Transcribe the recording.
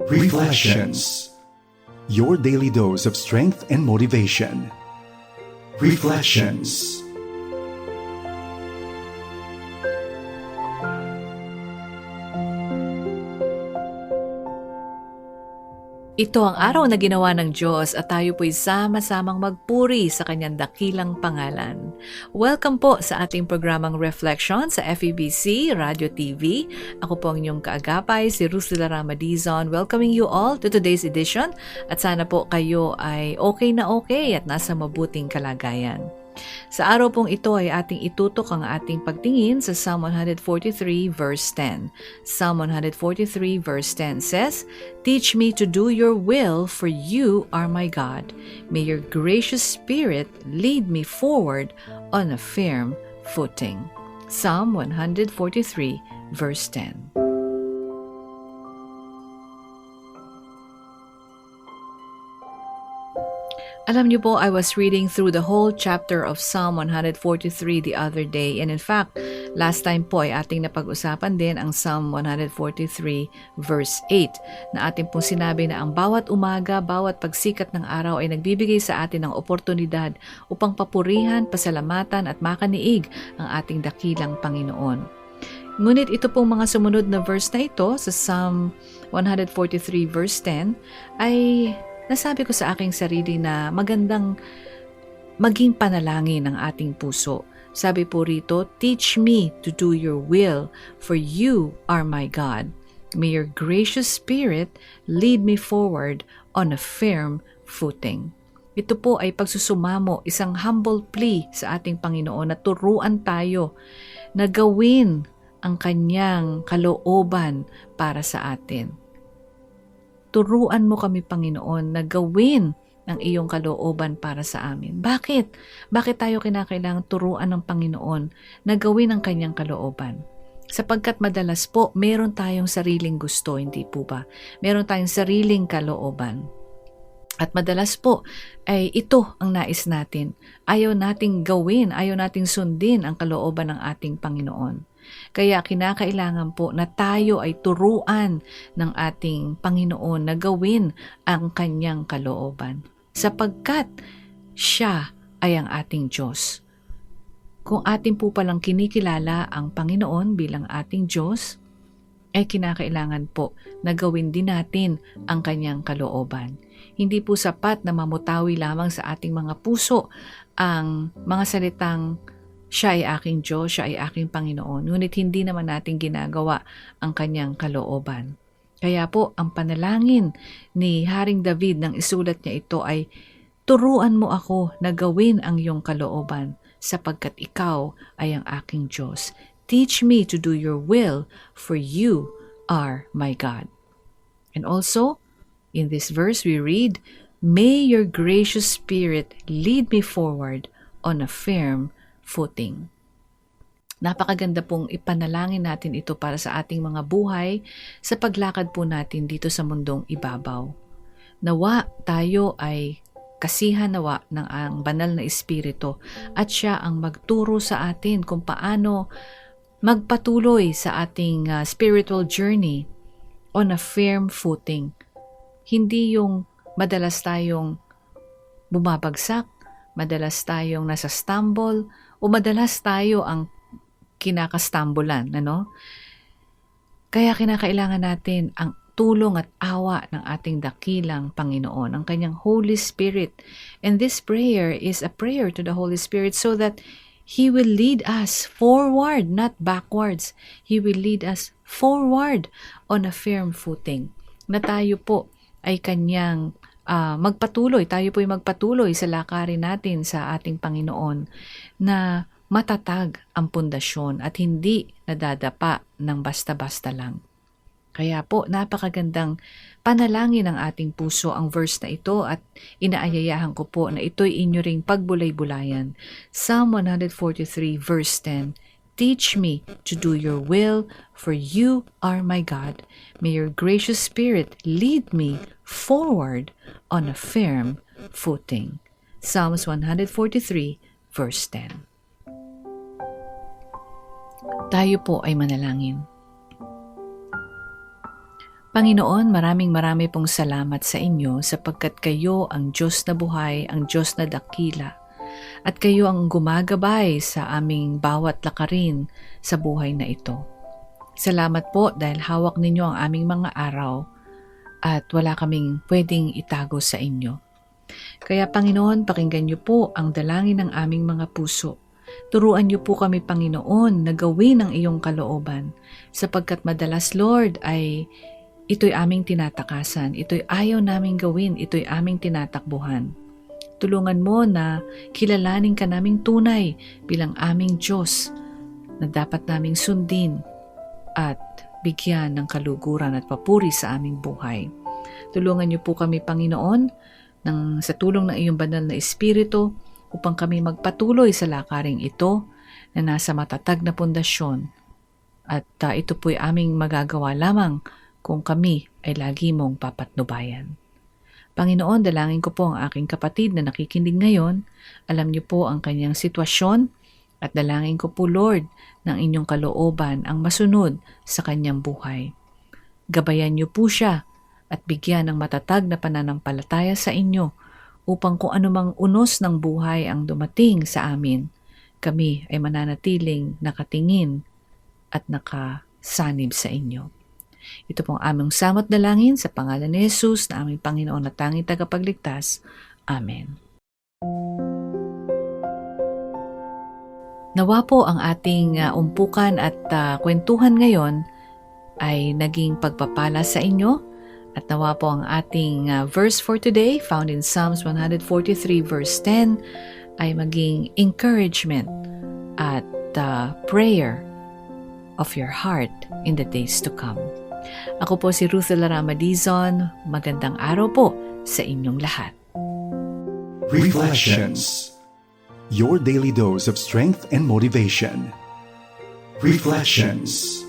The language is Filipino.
Reflections. Your daily dose of strength and motivation. Reflections. Ito ang araw na ginawa ng Diyos at tayo po'y sama-samang magpuri sa kanyang dakilang pangalan. Welcome po sa ating programang Reflection sa FEBC Radio TV. Ako po ang inyong kaagapay, si Ruth de la Rama Dizon, welcoming you all to today's edition at sana po kayo ay okay na okay at nasa mabuting kalagayan. Sa araw pong ito ay ating itutok ang ating pagtingin sa Psalm 143 verse 10. Psalm 143 verse 10 says, "Teach me to do your will, for you are my God. May your gracious spirit lead me forward on a firm footing." Psalm 143 verse 10. Alam niyo po, I was reading through the whole chapter of Psalm 143 the other day, and in fact, last time po ay ating napag-usapan din ang Psalm 143 verse 8 na ating pong sinabi na ang bawat umaga, bawat pagsikat ng araw ay nagbibigay sa atin ng oportunidad upang papurihan, pasalamatan at makaniig ang ating dakilang Panginoon. Ngunit ito pong mga sumunod na verse na ito sa Psalm 143 verse 10 ay nasabi ko sa aking sarili na magandang maging panalangin ng ating puso. Sabi po rito, "Teach me to do your will, for you are my God. May your gracious spirit lead me forward on a firm footing." Ito po ay pagsusumamo, isang humble plea sa ating Panginoon na turuan tayo na gawin ang kanyang kalooban para sa atin. Turuan mo kami, Panginoon, na gawin ang iyong kalooban para sa amin. Bakit? Bakit tayo kinakailangan turuan ng Panginoon na gawin ang kanyang kalooban? Sapagkat madalas po, meron tayong sariling gusto, hindi po ba? Meron tayong sariling kalooban. At madalas po, ay ito ang nais natin. Ayaw nating gawin, ayaw nating sundin ang kalooban ng ating Panginoon. Kaya kinakailangan po na tayo ay turuan ng ating Panginoon na gawin ang kanyang kalooban. Sapagkat siya ay ang ating Diyos. Kung atin po palang kinikilala ang Panginoon bilang ating Diyos, ay kinakailangan po na gawin din natin ang kanyang kalooban. Hindi po sapat na mamutawi lamang sa ating mga puso ang mga salitang siya ay aking Diyos, siya ay aking Panginoon. Ngunit hindi naman natin ginagawa ang kanyang kalooban. Kaya po, ang panalangin ni Haring David nang isulat niya ito ay, "Turuan mo ako na gawin ang iyong kalooban, sapagkat ikaw ay ang aking Diyos. Teach me to do your will, for you are my God." And also, in this verse we read, "May your gracious spirit lead me forward on a firm footing." Napakaganda pong ipanalangin natin ito para sa ating mga buhay sa paglakad po natin dito sa mundong ibabaw. Nawa tayo ay kasihan nawa ng ang banal na Espiritu at siya ang magturo sa atin kung paano magpatuloy sa ating spiritual journey on a firm footing. Hindi yung madalas tayong bumabagsak, madalas tayong nasa stumble, o madalas tayo ang kinakastambulan, ano? Kaya kinakailangan natin ang tulong at awa ng ating dakilang Panginoon, ang kanyang Holy Spirit. And this prayer is a prayer to the Holy Spirit so that He will lead us forward, not backwards. He will lead us forward on a firm footing. Na tayo po ay kanyang tayo po'y magpatuloy sa lakarin natin sa ating Panginoon na matatag ang pundasyon at hindi nadadapa ng basta-basta lang. Kaya po, napakagandang panalangin ng ating puso ang verse na ito at inaayayahan ko po na ito'y inyo ring pagbulay-bulayan. Psalm 143 verse 10, "Teach me to do your will, for you are my God. May your gracious spirit lead me forward on a firm footing." Psalms 143 verse 10. Tayo po ay manalangin. Panginoon, marami pong salamat sa inyo sapagkat kayo ang Diyos na buhay, ang Diyos na dakila. At kayo ang gumagabay sa aming bawat lakarin sa buhay na ito. Salamat po dahil hawak ninyo ang aming mga araw at wala kaming pwedeng itago sa inyo. Kaya Panginoon, pakinggan niyo po ang dalangin ng aming mga puso. Turuan niyo po kami, Panginoon, na gawin ang iyong kalooban sapagkat madalas, Lord, ay ito'y aming tinatakasan, ito'y ayaw naming gawin, ito'y aming tinatakbuhan. Tulungan mo na kilalanin ka naming tunay bilang aming Diyos na dapat naming sundin at bigyan ng kaluguran at papuri sa aming buhay. Tulungan niyo po kami, Panginoon, sa tulong ng iyong banal na Espiritu upang kami magpatuloy sa lakaring ito na nasa matatag na pundasyon. At ito po'y aming magagawa lamang kung kami ay lagi mong papatnubayan. Panginoon, dalangin ko po ang aking kapatid na nakikinig ngayon. Alam niyo po ang kanyang sitwasyon at dalangin ko po, Lord, ng inyong kalooban ang masunod sa kanyang buhay. Gabayan niyo po siya at bigyan ng matatag na pananampalataya sa inyo upang kung anumang unos ng buhay ang dumating sa amin, kami ay mananatiling nakatingin at nakasanib sa inyo. Ito pong aming samot dalangin sa pangalan ni Jesus na aming Panginoon at tanging tagapagligtas. Amen. Nawa po ang ating umpukan at kwentuhan ngayon ay naging pagpapala sa inyo at nawa po ang ating verse for today found in Psalms 143 verse 10 ay maging encouragement at prayer of your heart in the days to come. Ako po si Ruth Larama Dizon. Magandang araw po sa inyong lahat. Reflections. Your daily dose of strength and motivation. Reflections.